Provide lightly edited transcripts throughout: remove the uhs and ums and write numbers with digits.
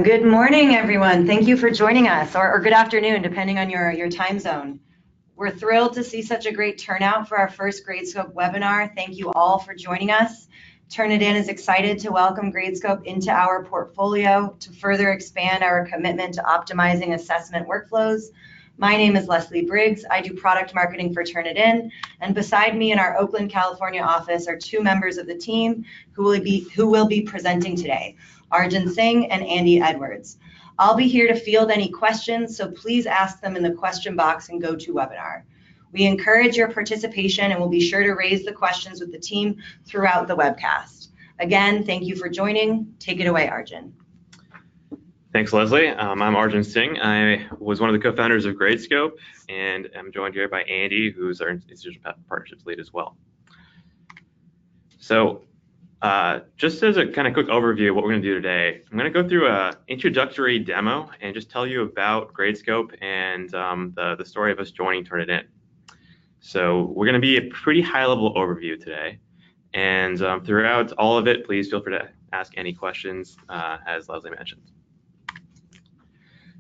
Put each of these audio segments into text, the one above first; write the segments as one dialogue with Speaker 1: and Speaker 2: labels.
Speaker 1: Good morning, everyone. Thank you for joining us, or good afternoon, depending on your time zone. We're thrilled to see such a great turnout for our first Gradescope webinar. Thank you all for joining us. Turnitin is excited to welcome Gradescope into our portfolio to further expand our commitment to optimizing assessment workflows. My name is Leslie Briggs. I do product marketing for Turnitin, and beside me in our Oakland, California office are two members of the team who will be presenting today, Arjun Singh and Andy Edwards. I'll be here to field any questions, so please ask them in the question box in GoToWebinar. We encourage your participation and we'll be sure to raise the questions with the team throughout the webcast. Again, thank you for joining. Take it away, Arjun.
Speaker 2: Thanks, Leslie. I'm Arjun Singh. I was one of the co-founders of Gradescope, and I'm joined here by Andy, who's our institutional partnerships lead as well. So just as a kind of quick overview of what we're going to do today, I'm going to go through an introductory demo and just tell you about Gradescope and the story of us joining Turnitin. So we're going to be a pretty high-level overview today, and throughout all of it, please feel free to ask any questions, as Leslie mentioned.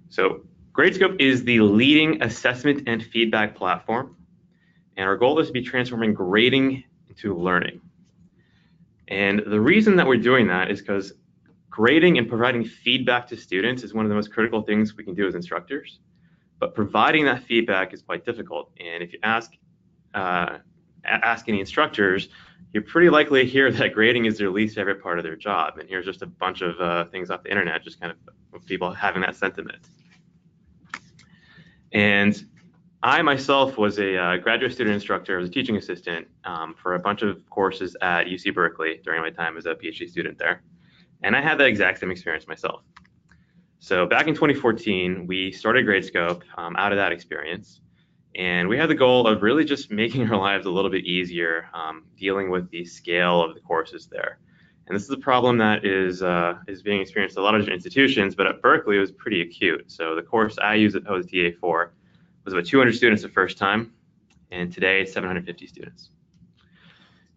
Speaker 2: So Gradescope is the leading assessment and feedback platform, and our goal is to be transforming grading into learning. And the reason that we're doing that is because grading and providing feedback to students is one of the most critical things we can do as instructors. But providing that feedback is quite difficult. And if you ask any instructors, you're pretty likely to hear that grading is their least favorite part of their job. And here's just a bunch of things off the internet, just kind of people having that sentiment. And I myself was a graduate student instructor, as a teaching assistant for a bunch of courses at UC Berkeley during my time as a PhD student there. And I had that exact same experience myself. So back in 2014, we started Gradescope out of that experience. And we had the goal of really just making our lives a little bit easier dealing with the scale of the courses there. And this is a problem that is being experienced at a lot of different institutions, but at Berkeley it was pretty acute. So the course I was TA for was about 200 students the first time, and today it's 750 students.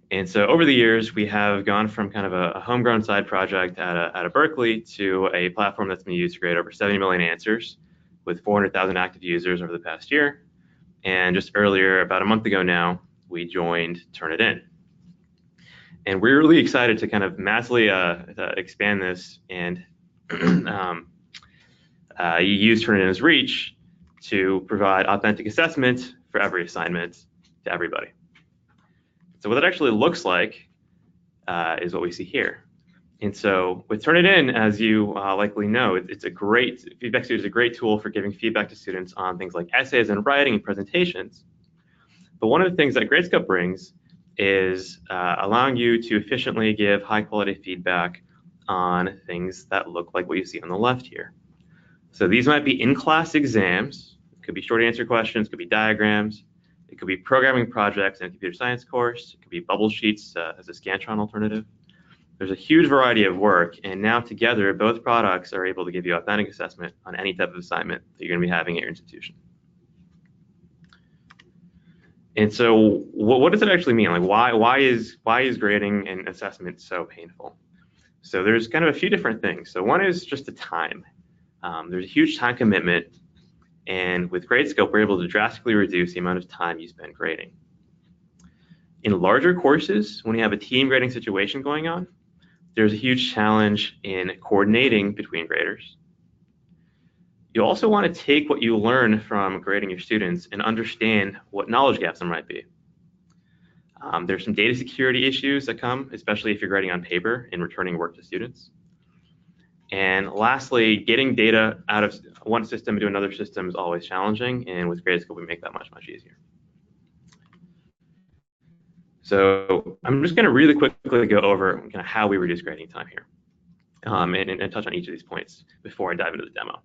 Speaker 2: And so over the years, we have gone from kind of a homegrown side project at a Berkeley to a platform that's been used to grade over 70 million answers with 400,000 active users over the past year. And just earlier, about a month ago now, we joined Turnitin. And we're really excited to kind of massively expand this and use Turnitin's reach to provide authentic assessment for every assignment to everybody. So what that actually looks like is what we see here. And so with Turnitin, as you likely know, it's a great feedback studio is a great tool for giving feedback to students on things like essays and writing and presentations. But one of the things that Gradescope brings is allowing you to efficiently give high quality feedback on things that look like what you see on the left here. So these might be in-class exams, it could be short answer questions, it could be diagrams, it could be programming projects in a computer science course, it could be bubble sheets as a Scantron alternative. There's a huge variety of work, and now together both products are able to give you authentic assessment on any type of assignment that you're going to be having at your institution. And so what does it actually mean? Like why is grading and assessment so painful? So there's kind of a few different things. So one is just the time. There's a huge time commitment, and with Gradescope, we're able to drastically reduce the amount of time you spend grading. In larger courses, when you have a team grading situation going on, there's a huge challenge in coordinating between graders. You also want to take what you learn from grading your students and understand what knowledge gaps there might be. There's some data security issues that come, especially if you're grading on paper and returning work to students. And lastly, getting data out of one system to another system is always challenging, and with Gradescope, we make that much, much easier. So I'm just going to really quickly go over kind of how we reduce grading time here and touch on each of these points before I dive into the demo.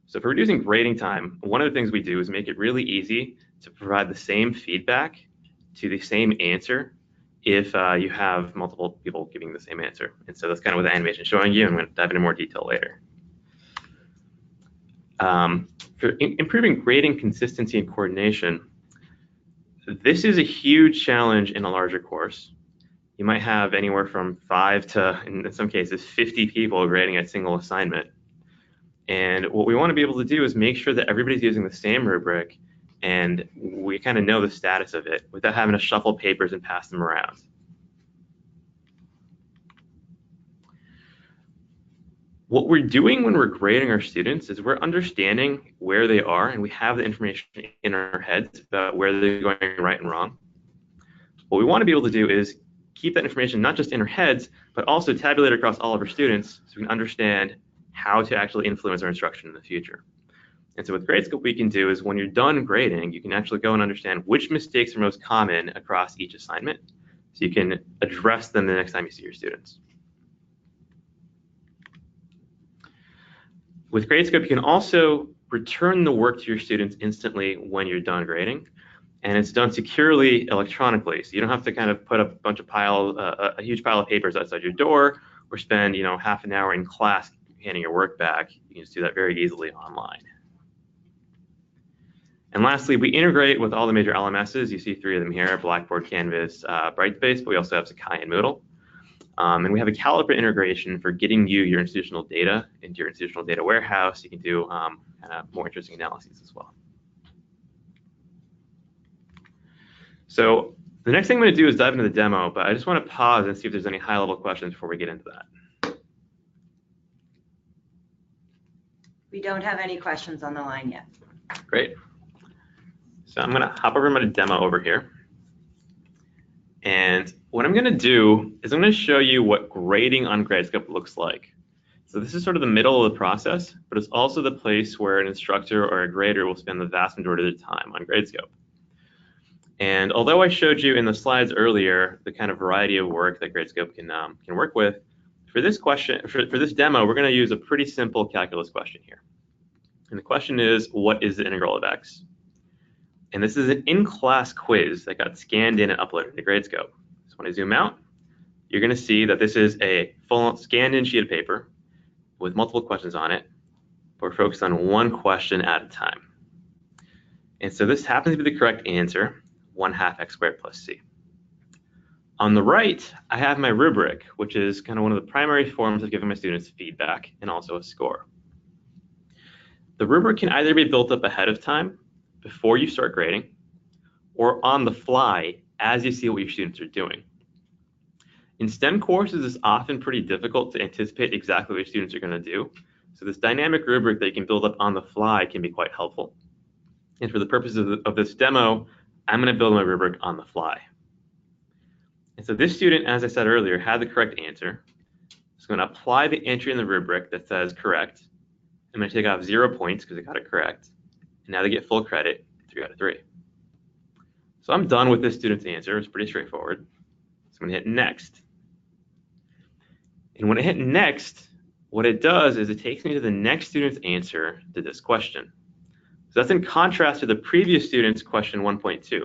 Speaker 2: So for reducing grading time, one of the things we do is make it really easy to provide the same feedback to the same answer if you have multiple people giving the same answer. And so that's kind of what the animation is showing you, and I'm going to dive into more detail later. For improving grading consistency and coordination, this is a huge challenge in a larger course. you might have anywhere from 5 to, in some cases, 50 people grading a single assignment. And what we want to be able to do is make sure that everybody's using the same rubric and we kind of know the status of it without having to shuffle papers and pass them around. What we're doing when we're grading our students is we're understanding where they are, and we have the information in our heads about where they're going right and wrong. What we want to be able to do is keep that information not just in our heads, but also tabulate across all of our students so we can understand how to actually influence our instruction in the future. And so with Gradescope, what we can do is when you're done grading, you can actually go and understand which mistakes are most common across each assignment, so you can address them the next time you see your students. With Gradescope, you can also return the work to your students instantly when you're done grading, and it's done securely electronically. So you don't have to kind of put a huge pile of papers outside your door, or spend half an hour in class handing your work back. You can just do that very easily online. And lastly, we integrate with all the major LMSs. You see 3 of them here: Blackboard, Canvas, Brightspace, but we also have Sakai and Moodle. And we have a Caliper integration for getting you your institutional data into your institutional data warehouse. You can do more interesting analyses as well. So the next thing I'm going to do is dive into the demo, but I just want to pause and see if there's any high-level questions before we get into that.
Speaker 1: We don't have any questions on the line yet.
Speaker 2: Great. So I'm going to hop over my demo over here. And what I'm going to do is I'm going to show you what grading on Gradescope looks like. So this is sort of the middle of the process, but it's also the place where an instructor or a grader will spend the vast majority of the time on Gradescope. And although I showed you in the slides earlier the kind of variety of work that Gradescope can work with, for this demo, we're going to use a pretty simple calculus question here. And the question is, what is the integral of x? And this is an in-class quiz that got scanned in and uploaded to Gradescope. So when I zoom out, you're going to see that this is a full scanned-in sheet of paper with multiple questions on it. We're focused on one question at a time. And so this happens to be the correct answer, 1/2 x squared plus c. On the right, I have my rubric, which is kind of one of the primary forms of giving my students feedback and also a score. The rubric can either be built up ahead of time, before you start grading, or on the fly as you see what your students are doing. In STEM courses, it's often pretty difficult to anticipate exactly what your students are going to do. So this dynamic rubric that you can build up on the fly can be quite helpful. And for the purposes of this demo, I'm going to build my rubric on the fly. And so this student, as I said earlier, had the correct answer. So I'm going to apply the entry in the rubric that says correct. I'm going to take off 0 points because I got it correct. And now they get full credit, 3 out of 3. So I'm done with this student's answer. It's pretty straightforward. So I'm going to hit next. And when I hit next, what it does is it takes me to the next student's answer to this question. So that's in contrast to the previous student's question 1.2.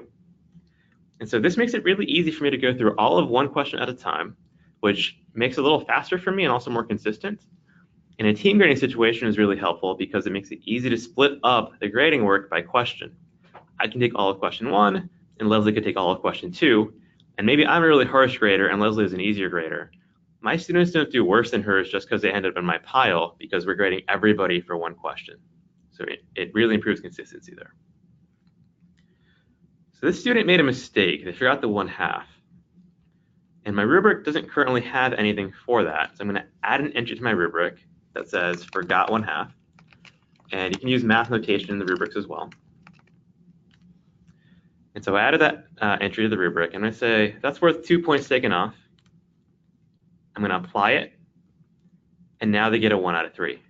Speaker 2: And so this makes it really easy for me to go through all of one question at a time, which makes it a little faster for me and also more consistent. And a team grading situation is really helpful because it makes it easy to split up the grading work by question. I can take all of question 1, and Leslie could take all of question 2, and maybe I'm a really harsh grader and Leslie is an easier grader. My students don't do worse than hers just because they ended up in my pile because we're grading everybody for one question. So it really improves consistency there. So this student made a mistake. They forgot the 1/2. And my rubric doesn't currently have anything for that. So I'm going to add an entry to my rubric that says forgot 1/2. And you can use math notation in the rubrics as well. And so I added that entry to the rubric. And I say that's worth 2 points taken off. I'm going to apply it. And now they get a 1 out of 3.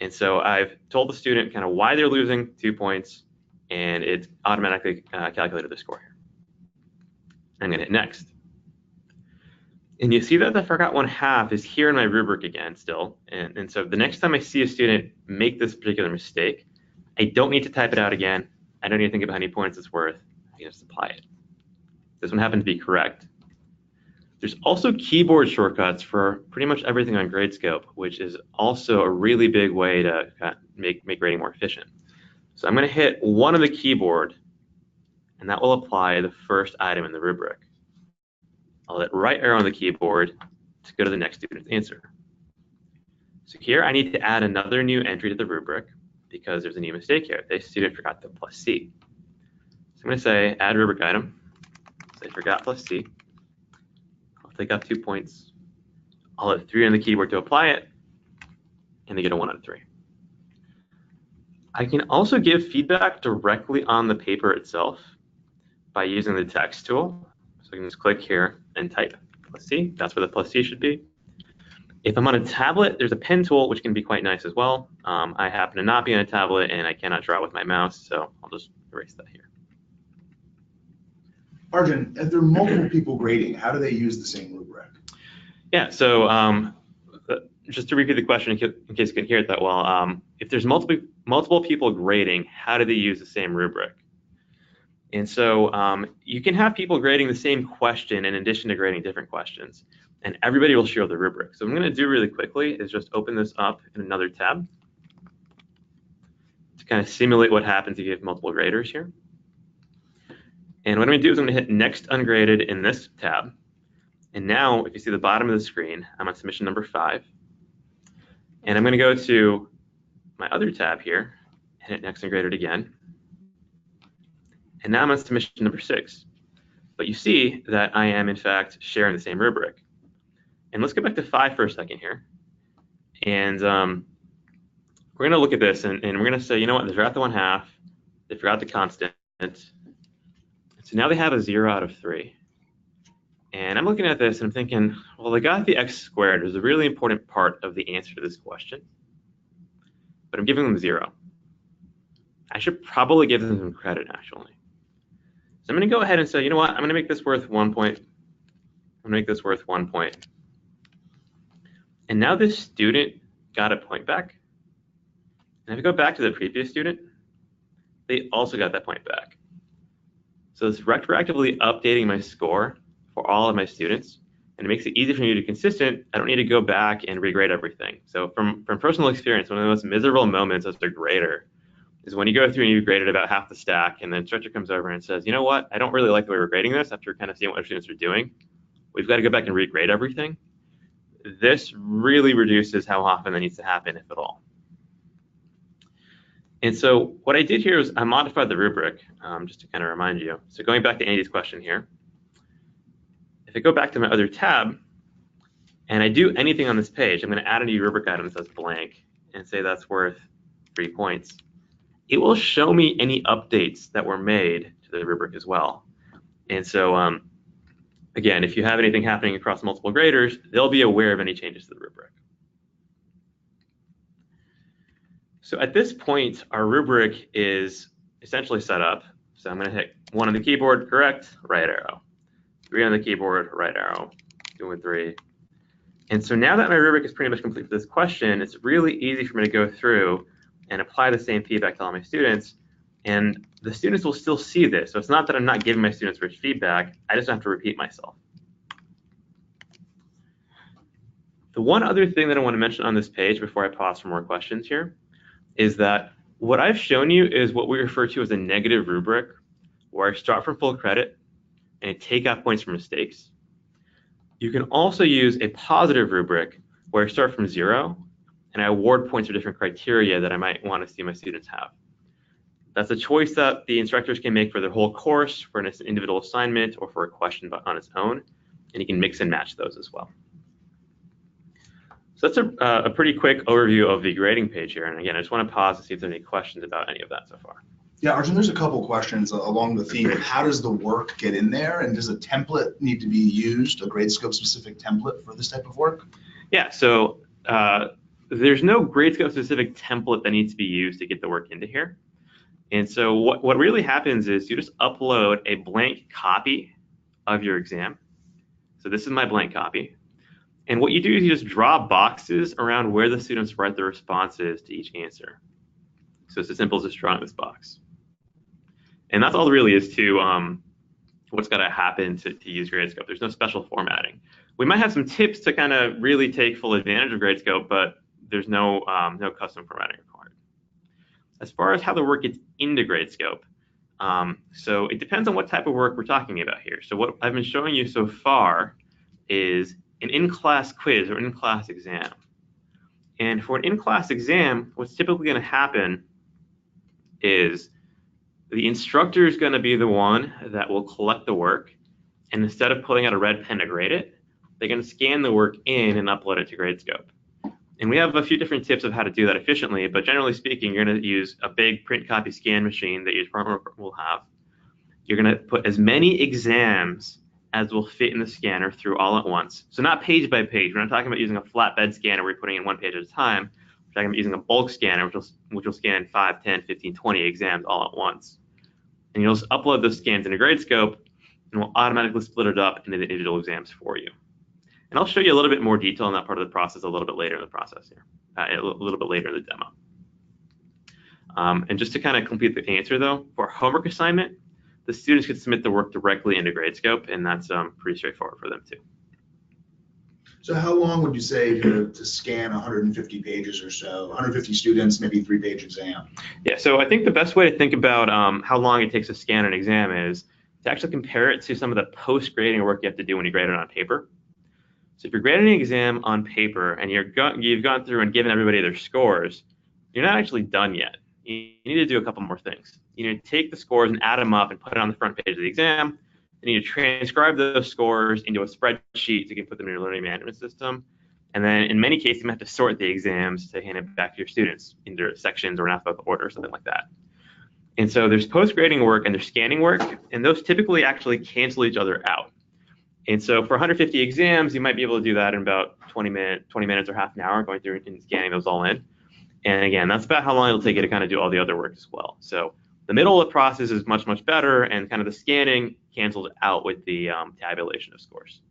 Speaker 2: And so I've told the student kind of why they're losing 2 points. And it's automatically calculated the score here. I'm going to hit next. And you see that the forgot 1/2 is here in my rubric again still. And so the next time I see a student make this particular mistake, I don't need to type it out again. I don't need to think about how many points it's worth. I can just apply it. This one happened to be correct. There's also keyboard shortcuts for pretty much everything on Gradescope, which is also a really big way to make grading more efficient. So I'm going to hit one on the keyboard, and that will apply the first item in the rubric. I'll hit right arrow on the keyboard to go to the next student's answer. So here I need to add another new entry to the rubric because there's a new mistake here. This student forgot the plus C. So I'm going to say add rubric item. Say forgot plus C. I'll take up 2 points. I'll hit 3 on the keyboard to apply it, and they get a 1 out of 3. I can also give feedback directly on the paper itself by using the text tool. So I can just click here and type plus C. That's where the plus C should be. If I'm on a tablet, there's a pen tool, which can be quite nice as well. I happen to not be on a tablet, and I cannot draw with my mouse, so I'll just erase that here.
Speaker 3: Arjun, if there are multiple people grading, how do they use the same rubric?
Speaker 2: Yeah, so just to repeat the question in case you couldn't hear it that well, if there's multiple people grading, how do they use the same rubric? And so you can have people grading the same question in addition to grading different questions, and everybody will share the rubric. So what I'm going to do really quickly is just open this up in another tab to kind of simulate what happens if you have multiple graders here. And what I'm going to do is I'm going to hit Next Ungraded in this tab. And now, if you see the bottom of the screen, I'm on submission number 5. And I'm going to go to my other tab here and hit Next Ungraded again. And now I'm on submission number 6. But you see that I am, in fact, sharing the same rubric. And let's go back to 5 for a second here. And we're going to look at this, and we're going to say, you know what, they forgot the 1/2. They forgot the constant. So now they have a 0 out of 3. And I'm looking at this and I'm thinking, well, they got the x squared. It was a really important part of the answer to this question. But I'm giving them 0. I should probably give them some credit, actually. So I'm going to go ahead and say, you know what, I'm going to make this worth 1 point. I'm going to make this worth 1 point. And now this student got a point back. And if I go back to the previous student, they also got that point back. So it's retroactively updating my score for all of my students, and it makes it easy for me to be consistent. I don't need to go back and regrade everything. So from personal experience, one of the most miserable moments as a grader is when you go through and you've graded about half the stack, and the instructor comes over and says, you know what, I don't really like the way we're grading this after kind of seeing what our students are doing. We've got to go back and regrade everything. This really reduces how often that needs to happen, if at all. And so what I did here is I modified the rubric, just to kind of remind you. So going back to Andy's question here, if I go back to my other tab and I do anything on this page, I'm going to add a new rubric item that says blank and say that's worth 3 points. It will show me any updates that were made to the rubric as well. And so again, if you have anything happening across multiple graders, they'll be aware of any changes to the rubric. So at this point, our rubric is essentially set up. So I'm going to hit 1 on the keyboard, correct, right arrow. 3 on the keyboard, right arrow, 2 and 3. And so now that my rubric is pretty much complete for this question, it's really easy for me to go through and apply the same feedback to all my students. And the students will still see this. So it's not that I'm not giving my students rich feedback. I just don't have to repeat myself. The one other thing that I want to mention on this page before I pause for more questions here is that what I've shown you is what we refer to as a negative rubric, where I start from full credit and I take out points for mistakes. You can also use a positive rubric where I start from 0 and I award points for different criteria that I might want to see my students have. That's a choice that the instructors can make for their whole course, for an individual assignment, or for a question on its own, and you can mix and match those as well. So that's a pretty quick overview of the grading page here. And again, I just want to pause to see if there's any questions about any of that so far.
Speaker 3: Yeah, Arjun, there's a couple questions along the theme of how does the work get in there, and does a template need to be used, a Gradescope specific template for this type of work?
Speaker 2: Yeah, so there's no Gradescope specific template that needs to be used to get the work into here. And so what really happens is you just upload a blank copy of your exam. So this is my blank copy. And what you do is you just draw boxes around where the students write their responses to each answer. So it's as simple as just drawing this box. And that's all there really is to what's got to happen to use Gradescope. There's no special formatting. We might have some tips to kind of really take full advantage of Gradescope, but there's no custom formatting required. As far as how the work gets into Gradescope, So it depends on what type of work we're talking about here. So what I've been showing you so far is an in-class quiz or in-class exam. And for an in-class exam, what's typically going to happen is the instructor is going to be the one that will collect the work, and instead of pulling out a red pen to grade it, they're going to scan the work in and upload it to Gradescope. And we have a few different tips of how to do that efficiently, but generally speaking, you're going to use a big print copy scan machine that your department will have. You're going to put as many exams as will fit in the scanner through all at once. So not page by page. We're not talking about using a flatbed scanner where you're putting in one page at a time. We're talking about using a bulk scanner, which will scan 5, 10, 15, 20 exams all at once. And you'll just upload those scans into Gradescope, and we'll automatically split it up into the digital exams for you. And I'll show you a little bit more detail on that part of the process a little bit later in the process here, a little bit later in the demo. And just to kind of complete the answer though, for homework assignment, the students could submit the work directly into Gradescope, and that's pretty straightforward for them too.
Speaker 3: So how long would you say to scan 150 pages or so, 150 students, maybe 3-page exam?
Speaker 2: Yeah, so I think the best way to think about how long it takes to scan an exam is to actually compare it to some of the post-grading work you have to do when you grade it on paper. So if you're grading an exam on paper and you've gone through and given everybody their scores, you're not actually done yet. You need to do a couple more things. You need to take the scores and add them up and put it on the front page of the exam. You need to transcribe those scores into a spreadsheet so you can put them in your learning management system. And then in many cases, you have to sort the exams to hand it back to your students in their sections or in alphabetical order or something like that. And so there's post-grading work and there's scanning work, and those typically actually cancel each other out. And so for 150 exams, you might be able to do that in about 20 minutes or half an hour, going through and scanning those all in. And again, that's about how long it'll take you to kind of do all the other work as well. So the middle of the process is much, much better, and kind of the scanning cancels out with the tabulation of scores.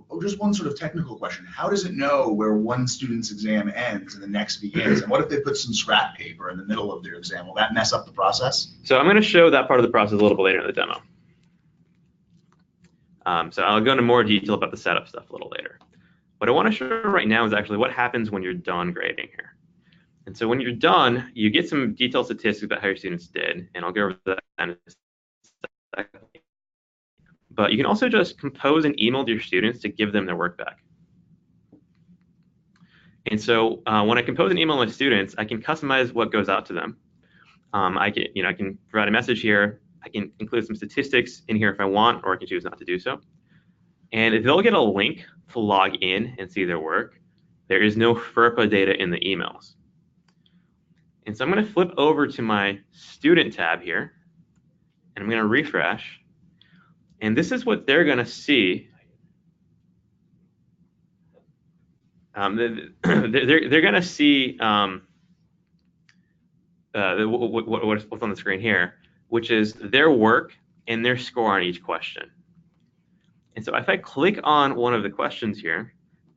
Speaker 3: Oh, just one sort of technical question. How does it know where one student's exam ends and the next begins? And what if they put some scrap paper in the middle of their exam? Will that mess up the process?
Speaker 2: So I'm going to show that part of the process a little bit later in the demo. So I'll go into more detail about the setup stuff a little later. What I want to show right now is actually what happens when you're done grading here. And so when you're done, you get some detailed statistics about how your students did, and I'll go over that in a second. But you can also just compose an email to your students to give them their work back. And so when I compose an email to my students, I can customize what goes out to them. I can provide a message here. I can include some statistics in here if I want, or I can choose not to do so. And they'll get a link to log in and see their work. There is no FERPA data in the emails. And so I'm going to flip over to my student tab here, and I'm going to refresh. And this is what they're going to see. They're going to see what's on the screen here, which is their work and their score on each question. And so if I click on one of the questions here,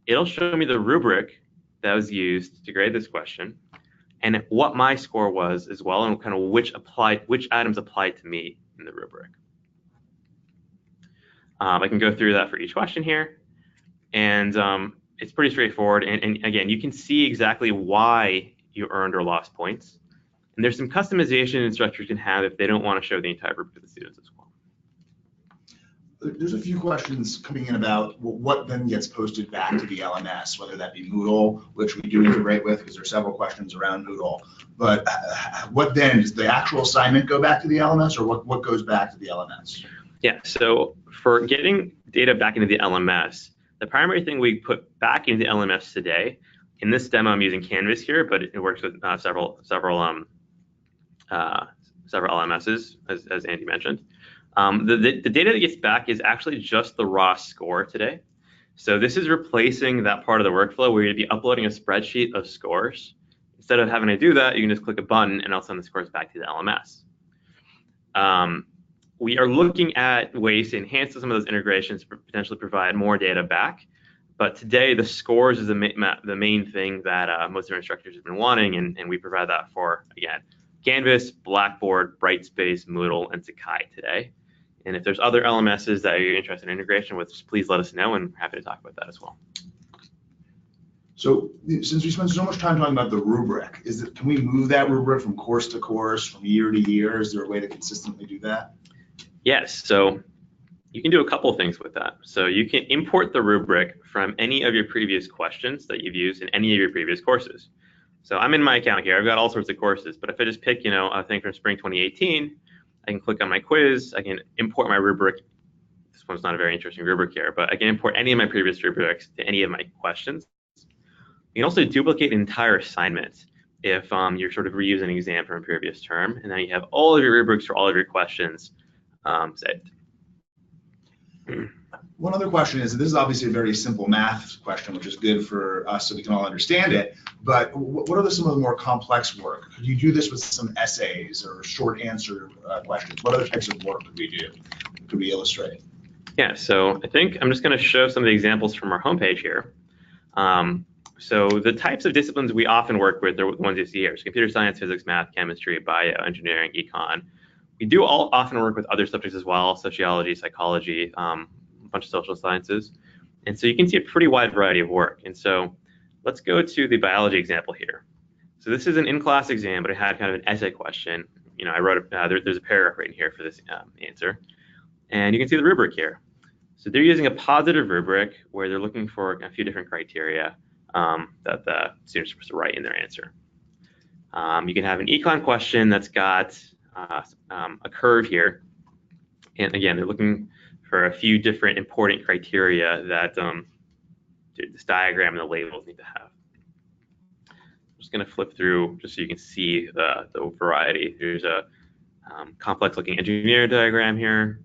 Speaker 2: it'll show me the rubric that was used to grade this question, and what my score was as well, and kind of which items applied to me in the rubric. I can go through that for each question here, and it's pretty straightforward. And again, you can see exactly why you earned or lost points. And there's some customization instructors can have if they don't want to show the entire group to the students as well.
Speaker 3: There's a few questions coming in about what then gets posted back to the LMS, whether that be Moodle, which we do integrate with because there are several questions around Moodle. But what then, does the actual assignment go back to the LMS, or what goes back to the LMS?
Speaker 2: Yeah, so for getting data back into the LMS, the primary thing we put back into the LMS today, in this demo I'm using Canvas here, but it works with several LMSs, as Andy mentioned. The data that gets back is actually just the raw score today. So this is replacing that part of the workflow where you'd be uploading a spreadsheet of scores. Instead of having to do that, you can just click a button and I'll send the scores back to the LMS. We are looking at ways to enhance some of those integrations to potentially provide more data back. But today, the scores is the main thing that most of our instructors have been wanting, and we provide that for, again, Canvas, Blackboard, Brightspace, Moodle, and Sakai today. And if there's other LMSs that you're interested in integration with, please let us know, and we're happy to talk about that as well.
Speaker 3: So since we spent so much time talking about the rubric, can we move that rubric from course to course, from year to year? Is there a way to consistently do that?
Speaker 2: Yes, so you can do a couple things with that. So you can import the rubric from any of your previous questions that you've used in any of your previous courses. So I'm in my account here, I've got all sorts of courses, but if I just pick, a thing from spring 2018, I can click on my quiz, I can import my rubric. This one's not a very interesting rubric here, but I can import any of my previous rubrics to any of my questions. You can also duplicate an entire assignment if you're sort of reusing an exam from a previous term, and then you have all of your rubrics for all of your questions saved.
Speaker 3: One other question is, this is obviously a very simple math question, which is good for us so we can all understand it, but what are some of the more complex work? Could you do this with some essays or short answer questions? What other types of work could we do? Could we illustrate?
Speaker 2: Yeah, so I think I'm just going to show some of the examples from our homepage here. So the types of disciplines we often work with are the ones you see here. So computer science, physics, math, chemistry, bio, engineering, econ. We do often work with other subjects as well, sociology, psychology, a bunch of social sciences. And so you can see a pretty wide variety of work. And so let's go to the biology example here. So this is an in-class exam, but it had kind of an essay question. I wrote, there's a paragraph right in here for this answer. And you can see the rubric here. So they're using a positive rubric where they're looking for a few different criteria that the students are supposed to write in their answer. You can have an econ question that's got a curve here. And again, they're looking for a few different important criteria that this diagram and the labels need to have. I'm just going to flip through just so you can see the variety. There's a complex looking engineer diagram here.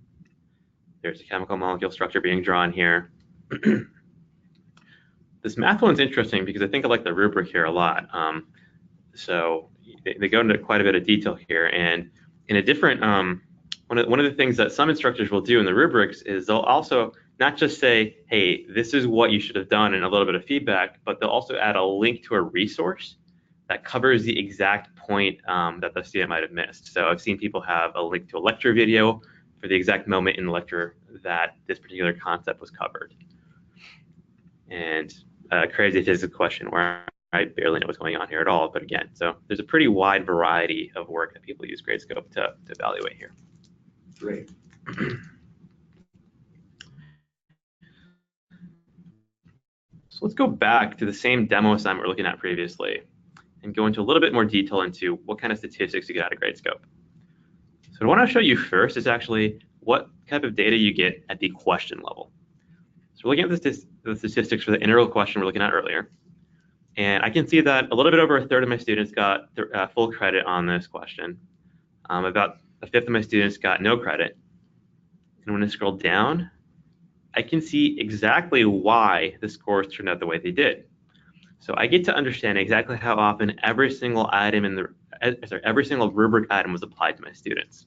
Speaker 2: There's a chemical molecule structure being drawn here. This math one's interesting because I think I like the rubric here a lot. So they go into quite a bit of detail here, and in a different, one of the things that some instructors will do in the rubrics is they'll also not just say, hey, this is what you should have done and a little bit of feedback, but they'll also add a link to a resource that covers the exact point that the student might have missed. So I've seen people have a link to a lecture video for the exact moment in the lecture that this particular concept was covered. And crazy physics question where I barely know what's going on here at all, but again, so there's a pretty wide variety of work that people use Gradescope to evaluate here.
Speaker 3: Great.
Speaker 2: So let's go back to the same demo assignment we're looking at previously and go into a little bit more detail into what kind of statistics you get out of Gradescope. So what I want to show you first is actually what type of data you get at the question level. So we're looking at the statistics for the integral question we're looking at earlier. And I can see that a little bit over a third of my students got full credit on this question. About a fifth of my students got no credit. And when I scroll down, I can see exactly why the scores turned out the way they did. So I get to understand exactly how often every single item in every single rubric item was applied to my students.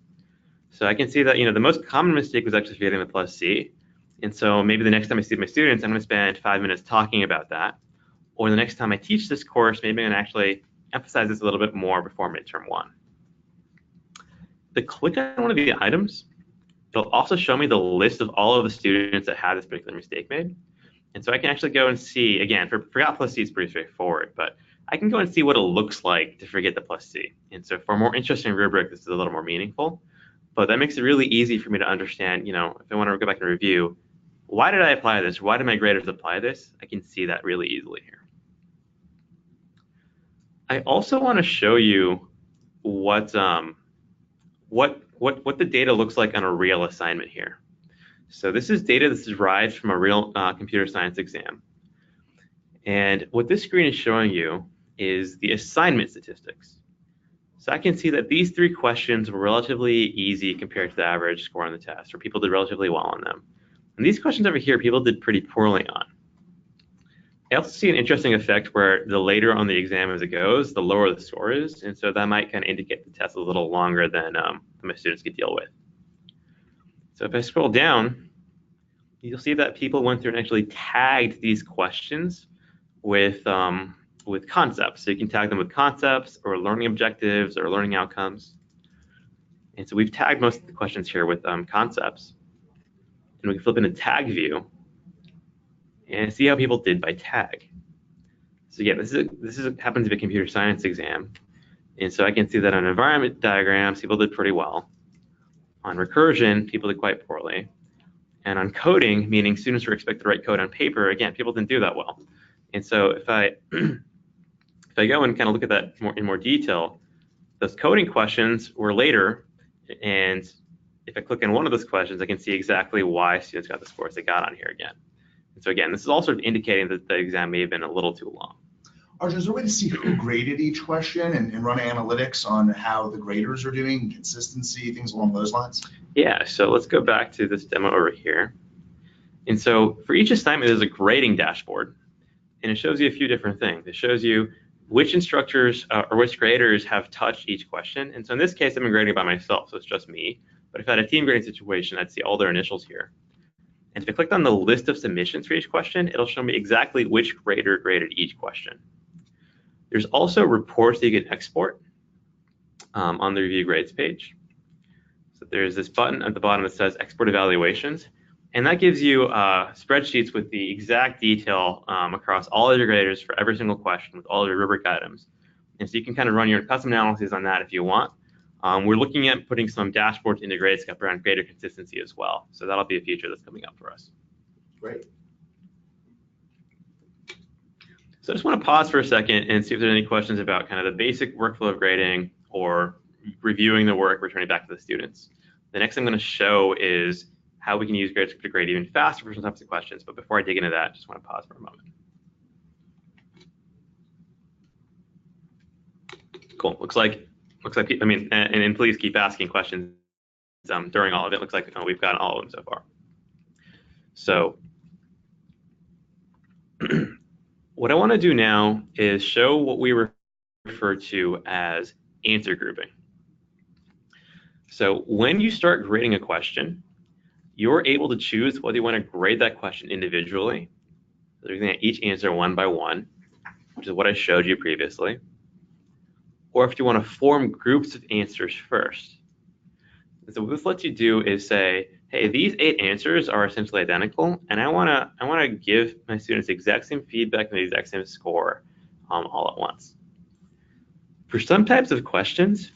Speaker 2: So I can see that the most common mistake was actually forgetting the plus C. And so maybe the next time I see my students, I'm going to spend 5 minutes talking about that. Or the next time I teach this course, maybe I'm going to actually emphasize this a little bit more before midterm 1. To click on one of the items, it'll also show me the list of all of the students that had this particular mistake made. And so I can actually go and see, again, forgot plus C is pretty straightforward, but I can go and see what it looks like to forget the plus C. And so for a more interesting rubric, this is a little more meaningful. But that makes it really easy for me to understand, if I want to go back and review, why did I apply this? Why did my graders apply this? I can see that really easily here. I also want to show you what the data looks like on a real assignment here. So this is data that's derived from a real computer science exam. And what this screen is showing you is the assignment statistics. So I can see that these 3 questions were relatively easy compared to the average score on the test, or people did relatively well on them. And these questions over here, people did pretty poorly on. I also see an interesting effect where the later on the exam as it goes, the lower the score is. And so that might kind of indicate the test is a little longer than my students could deal with. So if I scroll down, you'll see that people went through and actually tagged these questions with concepts. So you can tag them with concepts or learning objectives or learning outcomes. And so we've tagged most of the questions here with concepts. And we can flip into tag view and see how people did by tag. So again, this happens to be a computer science exam. And so I can see that on environment diagrams, people did pretty well. On recursion, people did quite poorly. And on coding, meaning students were expected to write code on paper, again, people didn't do that well. And so if I go and kind of look at that in more detail, those coding questions were later, and if I click on one of those questions, I can see exactly why students got the scores they got on here again. And so again, this is all sort of indicating that the exam may have been a little too long.
Speaker 3: Arjun, is there a way to see who graded each question and run analytics on how the graders are doing, consistency, things along those lines?
Speaker 2: Yeah, so let's go back to this demo over here. And so for each assignment, there's a grading dashboard, and it shows you a few different things. It shows you which instructors or which graders have touched each question. And so in this case, I've been grading by myself, so it's just me. But if I had a team grading situation, I'd see all their initials here. And if I clicked on the list of submissions for each question, it'll show me exactly which grader graded each question. There's also reports that you can export on the review grades page. So there's this button at the bottom that says export evaluations, and that gives you spreadsheets with the exact detail across all of your graders for every single question with all of your rubric items. And so you can kind of run your custom analysis on that if you want. We're looking at putting some dashboards into Gradescope around grader consistency as well. So that'll be a feature that's coming up for us.
Speaker 3: Great.
Speaker 2: So I just want to pause for a second and see if there's any questions about kind of the basic workflow of grading or reviewing the work, returning back to the students. The next thing I'm going to show is how we can use Gradescope to grade even faster for some types of questions. But before I dig into that, just want to pause for a moment. Cool. Looks like I mean, and please keep asking questions during all of it. Looks like we've got all of them so far. So what I want to do now is show what we refer to as answer grouping. So when you start grading a question, you're able to choose whether you want to grade that question individually. So you're looking at each answer one by one, which is what I showed you previously. Or if you want to form groups of answers first. And so what this lets you do is say, hey, these 8 answers are essentially identical, and I want to give my students the exact same feedback and the exact same score all at once. For some types of questions,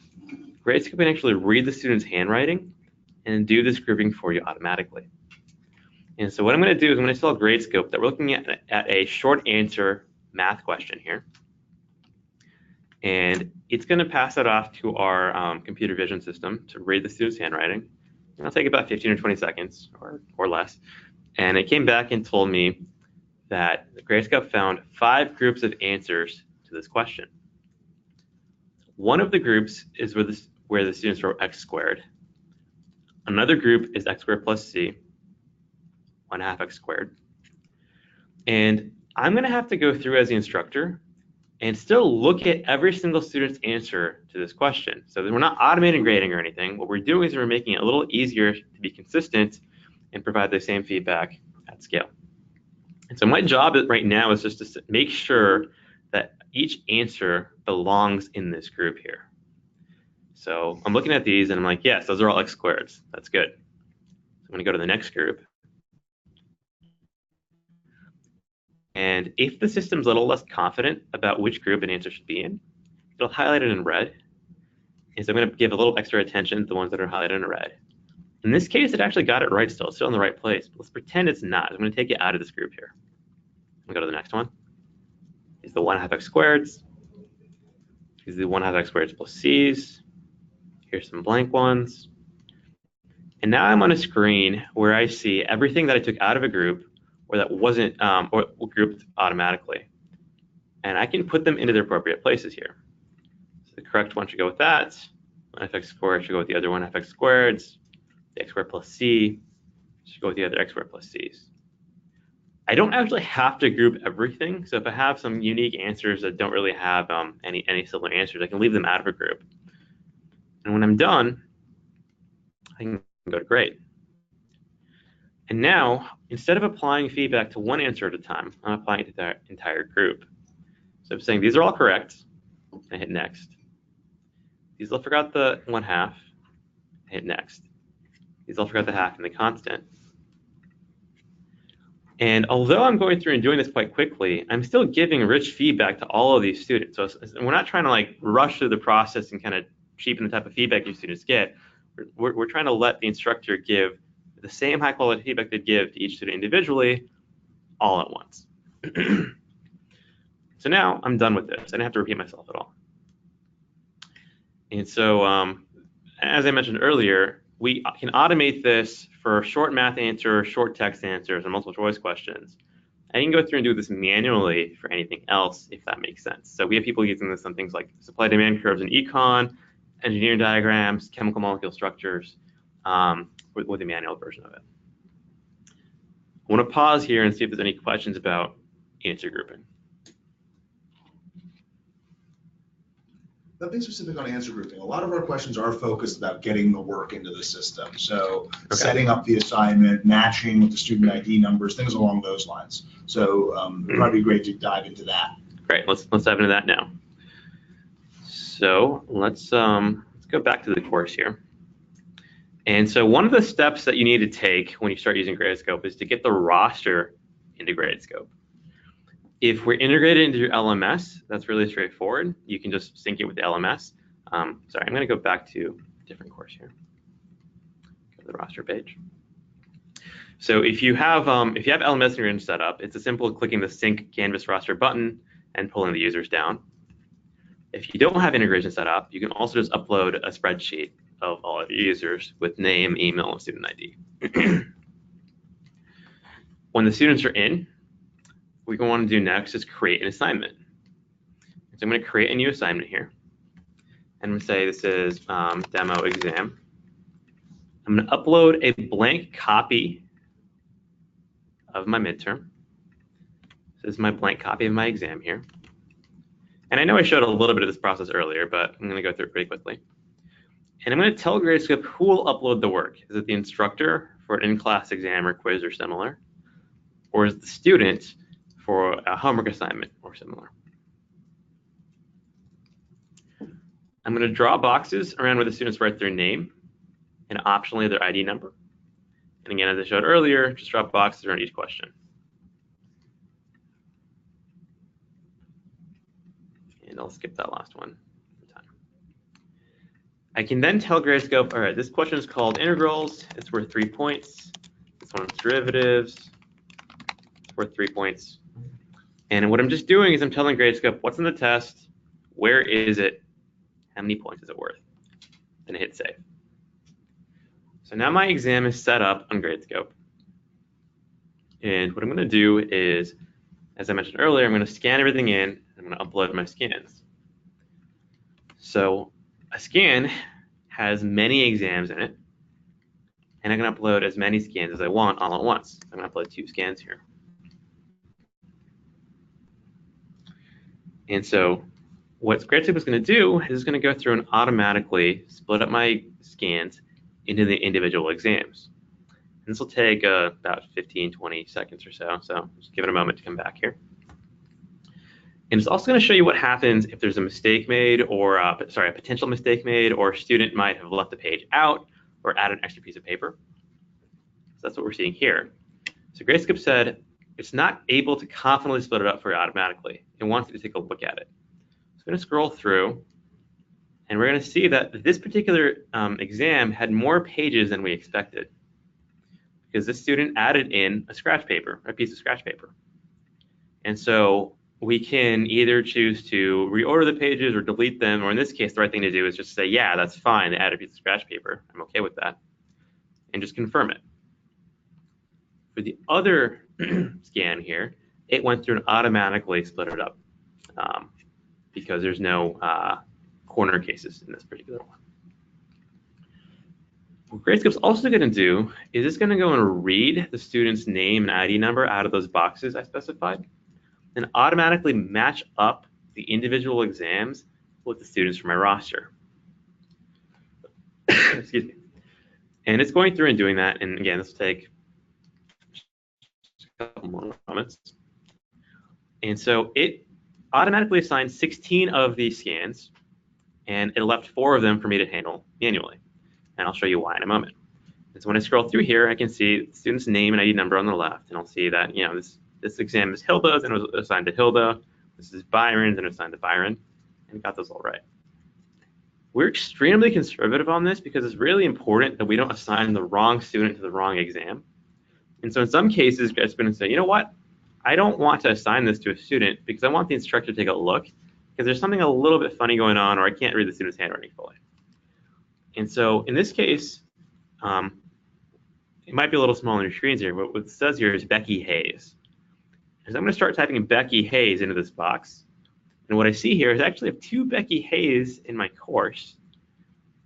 Speaker 2: Gradescope can actually read the student's handwriting and do this grouping for you automatically. And so what I'm going to do is I'm going to tell Gradescope that we're looking at a short answer math question here. And it's going to pass it off to our computer vision system to read the student's handwriting. And it'll take about 15 or 20 seconds or less. And it came back and told me that Gradescope found 5 groups of answers to this question. One of the groups is where the students wrote x squared. Another group is x squared plus c, 1/2 x squared. And I'm going to have to go through as the instructor and still look at every single student's answer to this question. So we're not automating grading or anything. What we're doing is we're making it a little easier to be consistent and provide the same feedback at scale. And so my job right now is just to make sure that each answer belongs in this group here. So I'm looking at these and I'm like, yes, those are all x squareds. That's good. So I'm going to go to the next group. And if the system's a little less confident about which group an answer should be in, it'll highlight it in red. And so I'm going to give a little extra attention to the ones that are highlighted in red. In this case, it actually got it right still. It's still in the right place. But let's pretend it's not. I'm going to take it out of this group here. I'm going to go to the next one. Is the 1/2 x squareds. Is the 1/2 x squareds plus c's. Here's some blank ones. And now I'm on a screen where I see everything that I took out of a group or that wasn't or grouped automatically. And I can put them into their appropriate places here. So the correct one should go with that. 1/2 x squared should go with the other 1/2 x squareds. The x squared plus c should go with the other x squared plus c's. I don't actually have to group everything. So if I have some unique answers that don't really have any similar answers, I can leave them out of a group. And when I'm done, I can go to grade. And now, instead of applying feedback to one answer at a time, I'm applying it to the entire group. So I'm saying these are all correct. I hit next. These all forgot the 1/2. I hit next. These all forgot the half and the constant. And although I'm going through and doing this quite quickly, I'm still giving rich feedback to all of these students. So we're not trying to like rush through the process and kind of cheapen the type of feedback your students get. We're trying to let the instructor give the same high quality feedback they'd give to each student individually all at once. So now I'm done with this. I didn't have to repeat myself at all. And so as I mentioned earlier, we can automate this for short math answers, short text answers, and multiple choice questions. I can go through and do this manually for anything else, if that makes sense. So we have people using this on things like supply demand curves in econ, engineering diagrams, chemical molecule structures, with a manual version of it. I want to pause here and see if there's any questions about answer grouping.
Speaker 3: Nothing specific on answer grouping. A lot of our questions are focused about getting the work into the system. So setting up the assignment, matching with the student ID numbers, things along those lines. So it'd probably be great to dive into that.
Speaker 2: Great, let's dive into that now. So let's go back to the course here. And so one of the steps that you need to take when you start using Gradescope is to get the roster into Gradescope. If we're integrated into your LMS, that's really straightforward. You can just sync it with the LMS. Sorry, I'm going to go back to a different course here. Go to the roster page. So if you have LMS integration set up, it's as simple as clicking the Sync Canvas Roster button and pulling the users down. If you don't have integration set up, you can also just upload a spreadsheet of all of your users with name, email, and student ID. When the students are in, what we want to do next is create an assignment. So I'm going to create a new assignment here. And I'm going to say this is demo exam. I'm going to upload a blank copy of my midterm. This is my blank copy of my exam here. And I know I showed a little bit of this process earlier, but I'm going to go through it pretty quickly. And I'm going to tell Gradescope who will upload the work. Is it the instructor for an in-class exam or quiz or similar? Or is it the student for a homework assignment or similar? I'm going to draw boxes around where the students write their name and optionally their ID number. And again, as I showed earlier, just draw boxes around each question. And I'll skip that last one. I can then tell Gradescope, all right, this question is called integrals. It's worth 3 points. This one's derivatives. It's worth 3 points. And what I'm just doing is I'm telling Gradescope what's in the test, where is it, how many points is it worth, and hit save. So now my exam is set up on Gradescope. And what I'm going to do is, as I mentioned earlier, I'm going to scan everything in, and I'm going to upload my scans. So a scan has many exams in it, and I can upload as many scans as I want all at once. I'm going to upload 2 scans here. And so what Gradescope is going to do is it's going to go through and automatically split up my scans into the individual exams. And this will take about 15, 20 seconds or so. So just give it a moment to come back here. And it's also going to show you what happens if there's a mistake made or, a potential mistake made, or a student might have left the page out or added an extra piece of paper. So that's what we're seeing here. So Gradescope said it's not able to confidently split it up for you automatically. It wants you to take a look at it. So I'm going to scroll through, and we're going to see that this particular exam had more pages than we expected, because this student added in a scratch paper, a piece of scratch paper. And so we can either choose to reorder the pages or delete them, or in this case, the right thing to do is just say, yeah, that's fine, they added a piece of scratch paper, I'm okay with that, and just confirm it. For the other scan here, it went through and automatically split it up because there's no corner cases in this particular one. What Gradescope's also going to do is it's going to go and read the student's name and ID number out of those boxes I specified and automatically match up the individual exams with the students from my roster. Excuse me. And it's going through and doing that. And again, this will take a couple more moments. And so it automatically assigned 16 of these scans, and it left 4 of them for me to handle manually. And I'll show you why in a moment. And so when I scroll through here, I can see the student's name and ID number on the left, and I'll see that, you know, this exam is Hilda's and it was assigned to Hilda. This is Byron's and assigned to Byron, and got those all right. We're extremely conservative on this because it's really important that we don't assign the wrong student to the wrong exam. And so in some cases, grad students say, you know what, I don't want to assign this to a student because I want the instructor to take a look because there's something a little bit funny going on, or I can't read the student's handwriting fully. And so in this case, it might be a little small on your screens here, but what it says here is Becky Hayes. And so I'm going to start typing Becky Hayes into this box. And what I see here is I actually have 2 Becky Hayes in my course.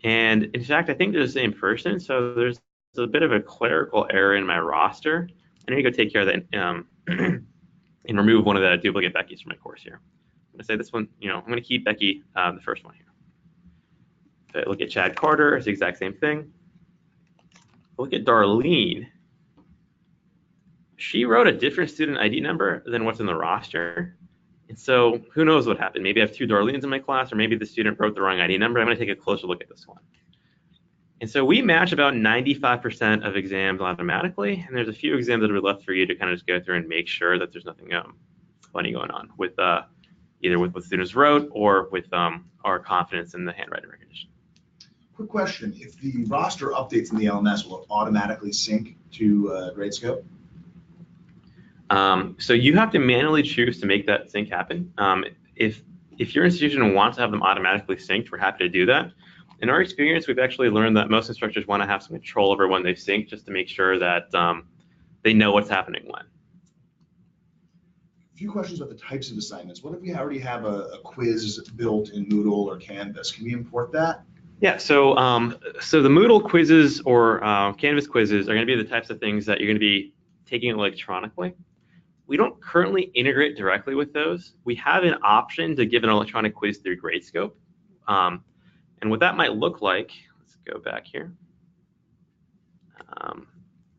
Speaker 2: And in fact, I think they're the same person. So there's a bit of a clerical error in my roster. I need to go take care of that and remove one of the duplicate Beckys from my course here. I'm going to say this one, you know, I'm going to keep Becky, the first one here. If I look at Chad Carter, it's the exact same thing. Look at Darlene. She wrote a different student ID number than what's in the roster. And so who knows what happened? Maybe I have 2 Darlenes in my class, or maybe the student wrote the wrong ID number. I'm going to take a closer look at this one. And so we match about 95% of exams automatically, and there's a few exams that are left for you to kind of just go through and make sure that there's nothing funny going on with either with what students wrote or with our confidence in the handwriting recognition.
Speaker 3: Quick question: if the roster updates in the LMS, will it automatically sync to Gradescope?
Speaker 2: So you have to manually choose to make that sync happen. If your institution wants to have them automatically synced, we're happy to do that. In our experience, we've actually learned that most instructors want to have some control over when they sync, just to make sure that they know what's happening when.
Speaker 3: A few questions about the types of assignments. What if we already have a quiz built in Moodle or Canvas? Can we import that?
Speaker 2: Yeah, so so the Moodle quizzes or Canvas quizzes are going to be the types of things that you're going to be taking electronically. We don't currently integrate directly with those. We have an option to give an electronic quiz through Gradescope. And what that might look like, let's go back here.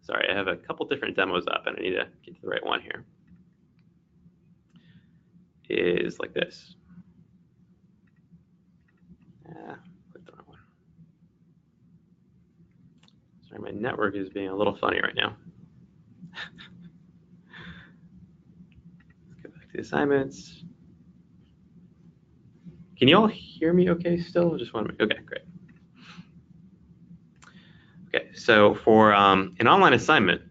Speaker 2: Sorry, I have a couple different demos up and I need to get to the right one here. Is like this. Click the wrong one. Sorry, my network is being a little funny right now. Let's go back to the assignments. Can you all hear me okay still? I just want to make, okay, great. Okay, so for an online assignment,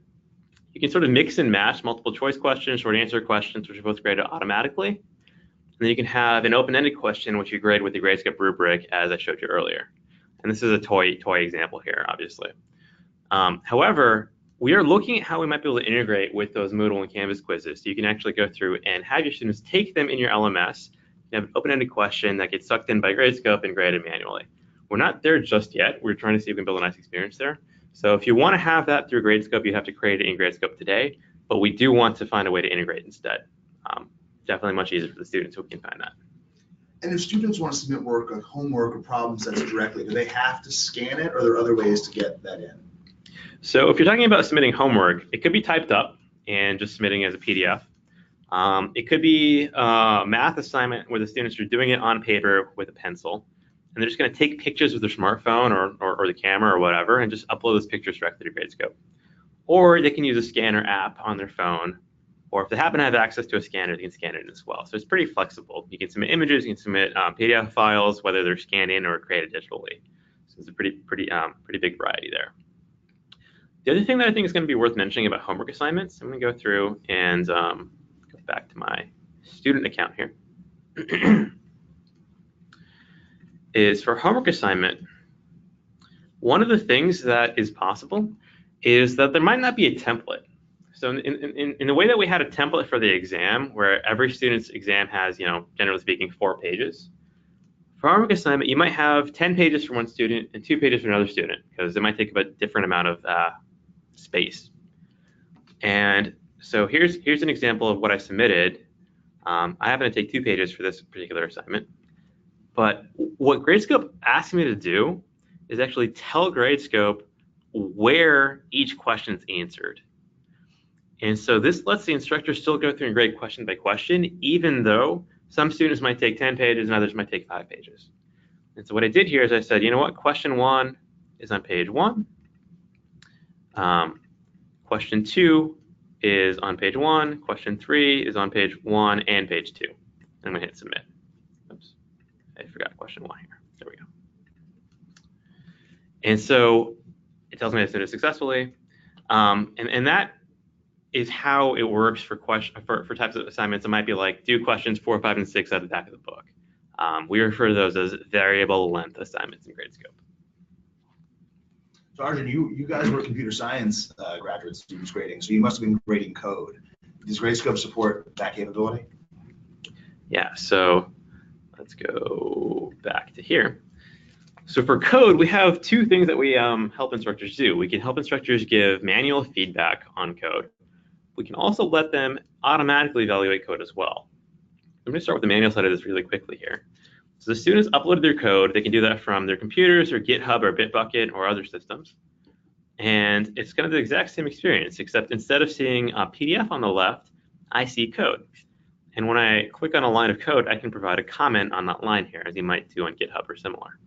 Speaker 2: you can sort of mix and match multiple choice questions, short answer questions, which are both graded automatically. And then you can have an open-ended question, which you grade with the Gradescope rubric, as I showed you earlier. And this is a toy example here, obviously. However, we are looking at how we might be able to integrate with those Moodle and Canvas quizzes. So you can actually go through and have your students take them in your LMS. You have an open-ended question that gets sucked in by Gradescope and graded manually. We're not there just yet. We're trying to see if we can build a nice experience there. So if you want to have that through Gradescope, you have to create it in Gradescope today. But we do want to find a way to integrate instead. Definitely much easier for the students who can find that.
Speaker 3: And if students want to submit work, or homework, or problem sets directly, do they have to scan it, or are there other ways to get that in?
Speaker 2: So if you're talking about submitting homework, it could be typed up and just submitting as a PDF. It could be a math assignment where the students are doing it on paper with a pencil, and they're just going to take pictures with their smartphone or the camera or whatever and just upload those pictures directly to Gradescope. Or they can use a scanner app on their phone, or if they happen to have access to a scanner, they can scan it as well. So it's pretty flexible. You can submit images, you can submit PDF files, whether they're scanned in or created digitally. So it's a pretty big variety there. The other thing that I think is going to be worth mentioning about homework assignments, I'm going to go through and go back to my student account here, is for homework assignment, one of the things that is possible is that there might not be a template. So in the way that we had a template for the exam, where every student's exam has, generally speaking, 4 pages, for homework assignment, you might have 10 pages for one student and 2 pages for another student, because it might take a different amount of space. And so here's an example of what I submitted. I happen to take 2 pages for this particular assignment. But what Gradescope asked me to do is actually tell Gradescope where each question is answered. And so this lets the instructor still go through and grade question by question, even though some students might take 10 pages and others might take 5 pages. And so what I did here is I said, you know what, question 1 is on page 1. Question 2 is on page 1. Question 3 is on page 1 and page 2. I'm going to hit submit. Oops, I forgot question 1 here. There we go. And so it tells me I submitted successfully. And that is how it works for types of assignments. It might be like do questions 4, 5, and 6 at the back of the book. We refer to those as variable length assignments in Gradescope.
Speaker 3: So Arjun, you guys were computer science graduate students grading, so you must have been grading code. Does Gradescope support that capability?
Speaker 2: Yeah, so let's go back to here. So for code, we have 2 things that we help instructors do. We can help instructors give manual feedback on code. We can also let them automatically evaluate code as well. I'm going to start with the manual side of this really quickly here. So the students uploaded their code. They can do that from their computers or GitHub or Bitbucket or other systems. And it's kind of the exact same experience, except instead of seeing a PDF on the left, I see code. And when I click on a line of code, I can provide a comment on that line here, as you might do on GitHub or similar.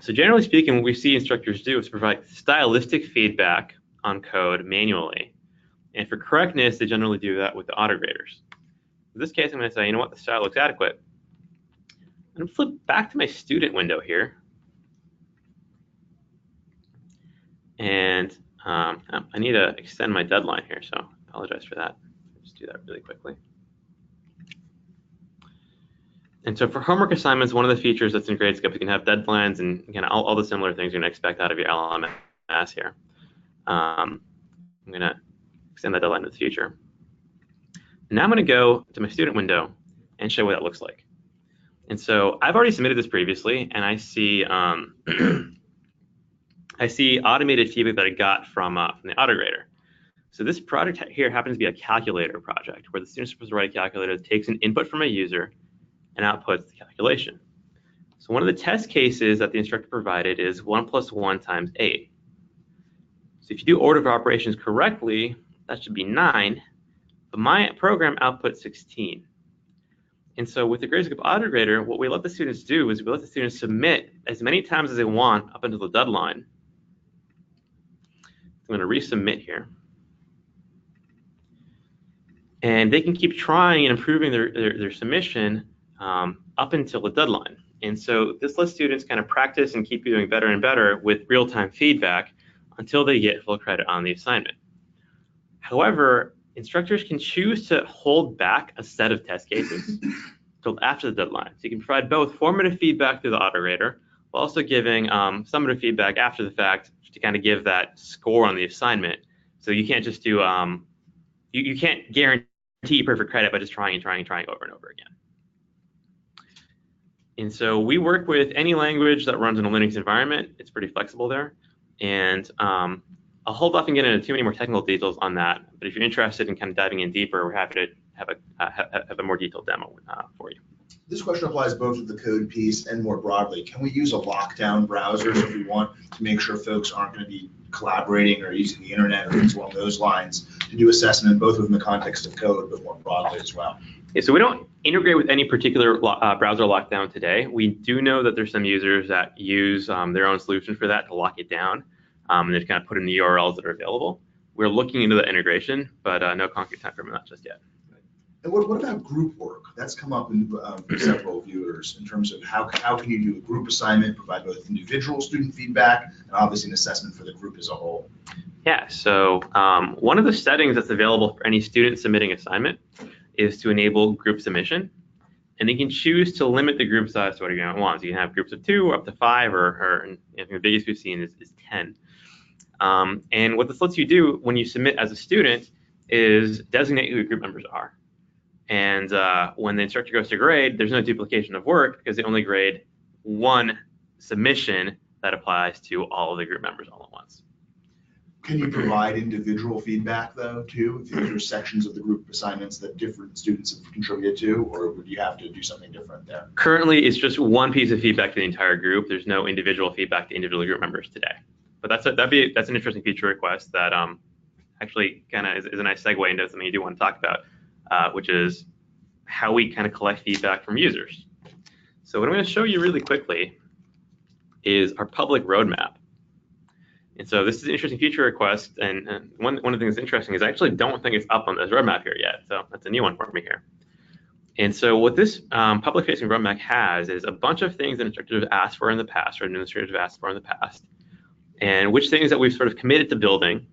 Speaker 2: So generally speaking, what we see instructors do is provide stylistic feedback on code manually. And for correctness, they generally do that with the autograders. In this case, I'm going to say, you know what, the style looks adequate. I'm going to flip back to my student window here. And I need to extend my deadline here, so I apologize for that. I'll just do that really quickly. And so for homework assignments, one of the features that's in Gradescope, you can have deadlines and kind of all the similar things you're going to expect out of your LMS here. I'm going to extend that deadline to the future. Now I'm going to go to my student window and show what that looks like. And so I've already submitted this previously, and I see I see automated feedback that I got from the autograder. So this project here happens to be a calculator project where the student's supposed to write a calculator that takes an input from a user and outputs the calculation. So one of the test cases that the instructor provided is 1 + 1 = 8. So if you do order of operations correctly, that should be 9, but my program outputs 16. And so with the Gradescope autograder, what we let the students do is we let the students submit as many times as they want up until the deadline. I'm going to resubmit here. And they can keep trying and improving their submission up until the deadline. And so this lets students kind of practice and keep doing better and better with real-time feedback until they get full credit on the assignment. However, instructors can choose to hold back a set of test cases until after the deadline. So you can provide both formative feedback through the autograder while also giving summative feedback after the fact to kind of give that score on the assignment. So you can't just do, you can't guarantee perfect credit by just trying over and over again. And so we work with any language that runs in a Linux environment. It's pretty flexible there. And I'll hold off and get into too many more technical details on that. But if you're interested in kind of diving in deeper, we're happy to have a more detailed demo for you.
Speaker 3: This question applies both to the code piece and more broadly. Can we use a lockdown browser if we want to make sure folks aren't going to be collaborating or using the internet or things along those lines to do assessment, both within the context of code, but more broadly as well?
Speaker 2: Yeah, so we don't integrate with any particular browser lockdown today. We do know that there's some users that use their own solution for that to lock it down. And just kind of put in the URLs that are available. We're looking into the integration, but no concrete time frame on that just yet.
Speaker 3: And what about group work? That's come up in several viewers in terms of how can you do a group assignment, provide both individual student feedback, and obviously an assessment for the group as a whole.
Speaker 2: Yeah, so one of the settings that's available for any student submitting assignment is to enable group submission. And you can choose to limit the group size to what you want. So you can have groups of 2 or up to 5, or I think the biggest we've seen is 10. And what this lets you do when you submit as a student is designate who your group members are. And when the instructor goes to grade, there's no duplication of work because they only grade one submission that applies to all of the group members all at once.
Speaker 3: Can you provide individual feedback, though, too, if there's sections of the group assignments that different students have contributed to, or would you have to do something different there?
Speaker 2: Currently, it's just one piece of feedback to the entire group. There's no individual feedback to individual group members today. But that's an interesting feature request that actually kind of is a nice segue into something you do want to talk about, which is how we kind of collect feedback from users. So what I'm going to show you really quickly is our public roadmap. And so this is an interesting feature request, and one of the things that's interesting is I actually don't think it's up on this roadmap here yet, so that's a new one for me here. And so what this public-facing roadmap has is a bunch of things that instructors have asked for in the past, or administrators have asked for in the past, and which things that we've sort of committed to building,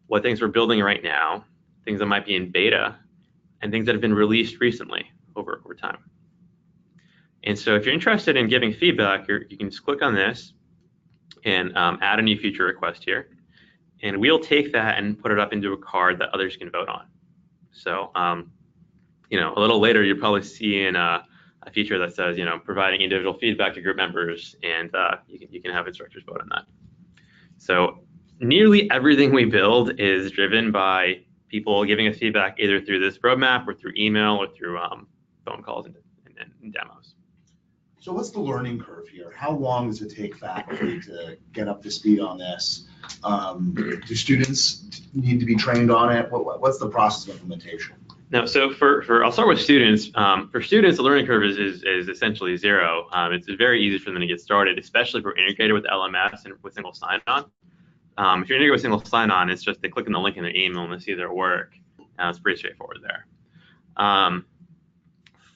Speaker 2: what things we're building right now, things that might be in beta, and things that have been released recently over time. And so if you're interested in giving feedback, you can just click on this and add a new feature request here. And we'll take that and put it up into a card that others can vote on. So, you know, a little later, you'll probably see in a feature that says, you know, providing individual feedback to group members, and you can have instructors vote on that. So nearly everything we build is driven by people giving us feedback either through this roadmap or through email or through phone calls and demos.
Speaker 3: So what's the learning curve here? How long does it take faculty to get up to speed on this? Do students need to be trained on it? What's the process of implementation?
Speaker 2: No, so I'll start with students. For students, the learning curve is essentially zero. It's very easy for them to get started, especially if we're integrated with LMS and with single sign-on. If you're integrated with single sign-on, it's just they click on the link in their email and they see their work. It's pretty straightforward there.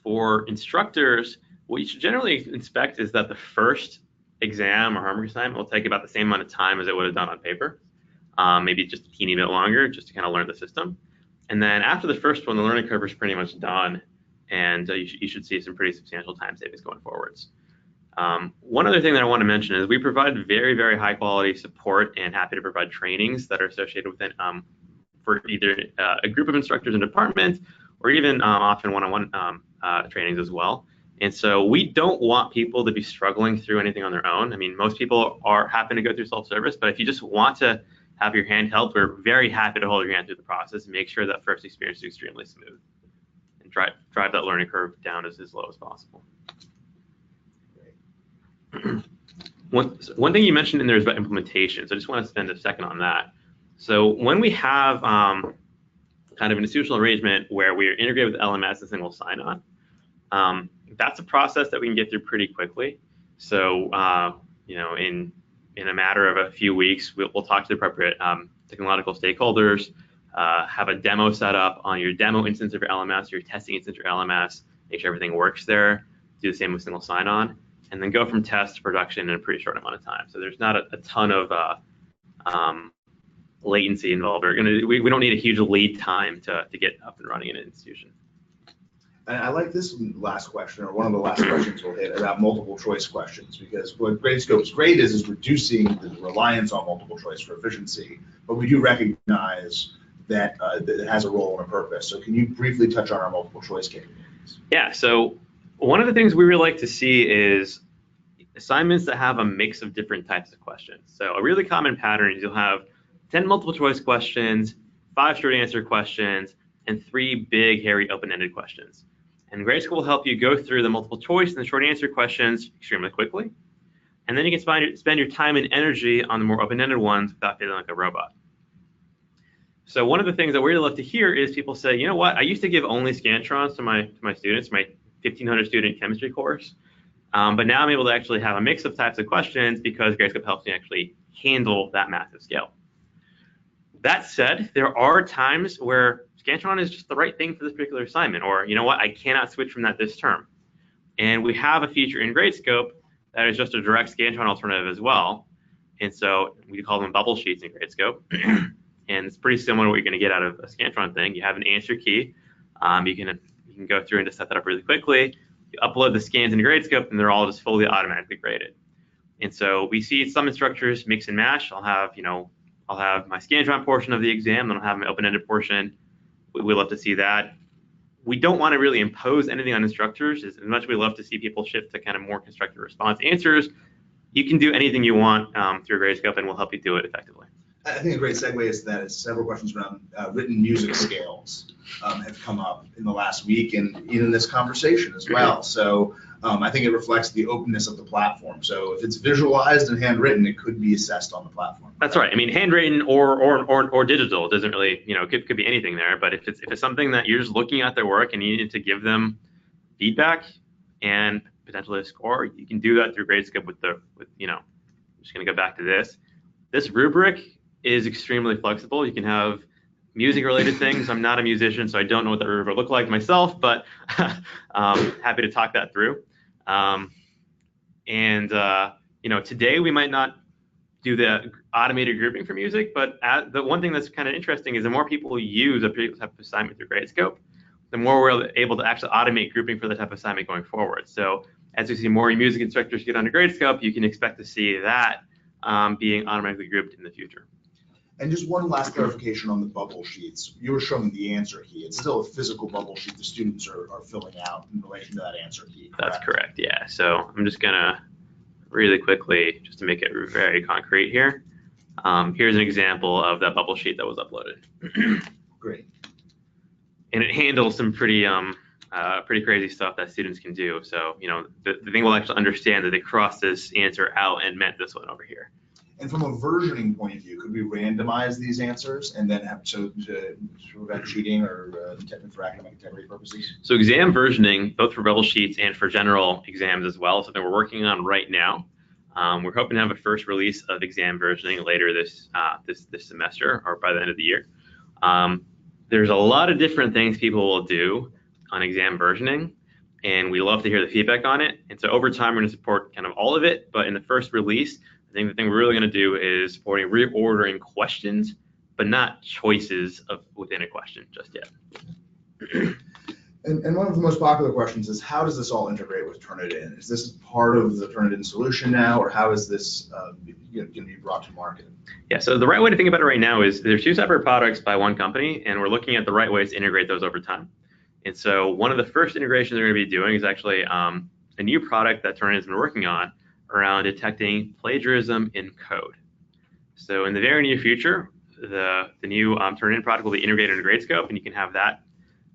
Speaker 2: For instructors, what you should generally expect is that the first exam or homework assignment will take about the same amount of time as it would have done on paper, maybe just a teeny bit longer, just to kind of learn the system. And then after the first one, the learning curve is pretty much done, and you should see some pretty substantial time savings going forwards. One other thing that I want to mention is we provide very, very high quality support and happy to provide trainings that are associated with it for either a group of instructors in department or even often one-on-one trainings as well. And so we don't want people to be struggling through anything on their own. I mean, most people are happy to go through self-service, but if you just want to have your hand held, we're very happy to hold your hand through the process and make sure that first experience is extremely smooth and drive that learning curve down as low as possible. One thing you mentioned in there is about implementation, so I just want to spend a second on that. So when we have kind of an institutional arrangement where we are integrated with LMS and single sign-on, that's a process that we can get through pretty quickly. So you know, in a matter of a few weeks, we'll talk to the appropriate technological stakeholders, have a demo set up on your demo instance of your LMS, your testing instance of your LMS, make sure everything works there, do the same with single sign-on, and then go from test to production in a pretty short amount of time. So there's not a ton of latency involved. We don't need a huge lead time to get up and running in an institution.
Speaker 3: And I like this last question, or one of the last questions we'll hit, about multiple choice questions, because what Gradescope's great is reducing the reliance on multiple choice for efficiency, but we do recognize that it has a role and a purpose. So can you briefly touch on our multiple choice capabilities?
Speaker 2: Yeah, so one of the things we really like to see is assignments that have a mix of different types of questions. So a really common pattern is you'll have 10 multiple choice questions, 5 short answer questions, and 3 big, hairy, open-ended questions. And Gradescope will help you go through the multiple choice and the short answer questions extremely quickly. And then you can spend your time and energy on the more open-ended ones without feeling like a robot. So one of the things that we really love to hear is people say, you know what, I used to give only Scantrons to my students, my 1,500 student chemistry course, but now I'm able to actually have a mix of types of questions because Gradescope helps me actually handle that massive scale. That said, there are times where Scantron is just the right thing for this particular assignment, or you know what, I cannot switch from that this term. And we have a feature in Gradescope that is just a direct Scantron alternative as well. And so we call them bubble sheets in Gradescope. And it's pretty similar to what you're going to get out of a Scantron thing. You have an answer key. You can go through and just set that up really quickly. You upload the scans into Gradescope, and they're all just fully automatically graded. And so we see some instructors mix and match. I'll have my Scantron portion of the exam, then I'll have my open-ended portion. We love to see that. We don't want to really impose anything on instructors. As much as we love to see people shift to kind of more constructive response answers, you can do anything you want through Gradescope, and we'll help you do it effectively.
Speaker 3: I think a great segue is that is several questions around written music scales have come up in the last week and in this conversation as well. So I think it reflects the openness of the platform. So if it's visualized and handwritten, it could be assessed on the platform.
Speaker 2: That's right. I mean, handwritten or digital, it doesn't really, could be anything there. But if it's something that you're just looking at their work and you need to give them feedback and potentially a score, you can do that through Gradescope I'm just going to go back to this. This rubric is extremely flexible. You can have music-related things. I'm not a musician, so I don't know what that rubric look like myself, but happy to talk that through. Today we might not do the automated grouping for music, but the one thing that's kind of interesting is the more people use a particular type of assignment through Gradescope, the more we're able to actually automate grouping for the type of assignment going forward. So as we see more music instructors get onto Gradescope, you can expect to see that being automatically grouped in the future.
Speaker 3: And just one last clarification on the bubble sheets. You were showing the answer key. It's still a physical bubble sheet the students are filling out in relation to that answer key. Correct?
Speaker 2: That's correct, yeah. So I'm just gonna really quickly, just to make it very concrete here. Here's an example of that bubble sheet that was uploaded.
Speaker 3: Great.
Speaker 2: And it handles some pretty crazy stuff that students can do. So, the thing will actually understand that they crossed this answer out and meant this one over here.
Speaker 3: And from a versioning point of view, could we randomize these answers and then have to prevent cheating or for academic integrity purposes?
Speaker 2: So exam versioning, both for bubble sheets and for general exams as well, something we're working on right now. We're hoping to have a first release of exam versioning later this semester or by the end of the year. There's a lot of different things people will do on exam versioning, and we love to hear the feedback on it. And so over time, we're going to support kind of all of it. But in the first release, I think the thing we're really going to do is supporting reordering questions, but not choices within a question just yet.
Speaker 3: And one of the most popular questions is, how does this all integrate with Turnitin? Is this part of the Turnitin solution now, or how is this going to be brought to market?
Speaker 2: Yeah, so the right way to think about it right now is there's two separate products by one company, and we're looking at the right ways to integrate those over time. And so one of the first integrations they're going to be doing is actually a new product that Turnitin's been working on around detecting plagiarism in code. So in the very near future, the new Turnitin product will be integrated into Gradescope, and you can have that.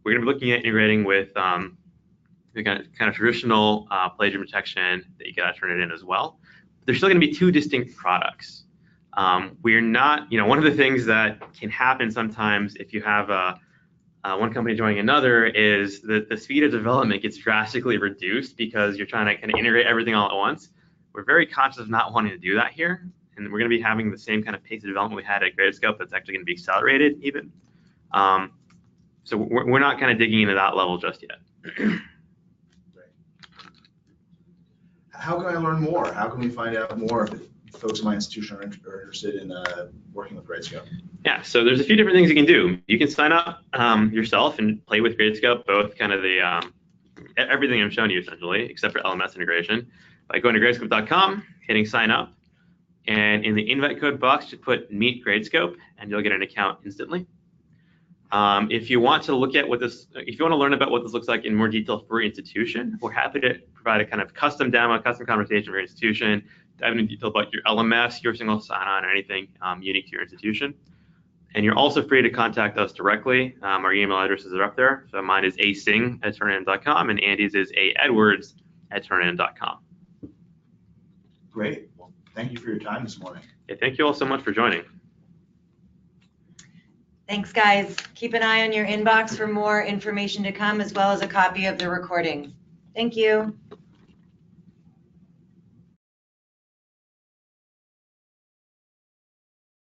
Speaker 2: We're going to be looking at integrating with the kind of traditional plagiarism detection that you get out of Turnitin as well. But there's still going to be two distinct products. We're not, one of the things that can happen sometimes if you have one company joining another is that the speed of development gets drastically reduced because you're trying to kind of integrate everything all at once. We're very conscious of not wanting to do that here, and we're going to be having the same kind of pace of development we had at Gradescope that's actually going to be accelerated even. So we're not kind of digging into that level just yet.
Speaker 3: How can I learn more? How can we find out more if folks in my institution are interested in working with Gradescope?
Speaker 2: Yeah, so there's a few different things you can do. You can sign up yourself and play with Gradescope, both kind of the everything I'm showing you essentially, except for LMS integration, by going to gradescope.com, hitting sign up, and in the invite code box, just put meet Gradescope, and you'll get an account instantly. If you want to look at if you want to learn about what this looks like in more detail for your institution, we're happy to provide a kind of custom demo, custom conversation for your institution, dive into detail about your LMS, your single sign-on, or anything unique to your institution. And you're also free to contact us directly. Our email addresses are up there. So mine is asing@turnitin.com, and Andy's is aedwards@turnitin.com.
Speaker 3: Great. Well, thank you for your time this morning.
Speaker 2: Yeah, thank you all so much for joining.
Speaker 1: Thanks, guys. Keep an eye on your inbox for more information to come, as well as a copy of the recording. Thank you.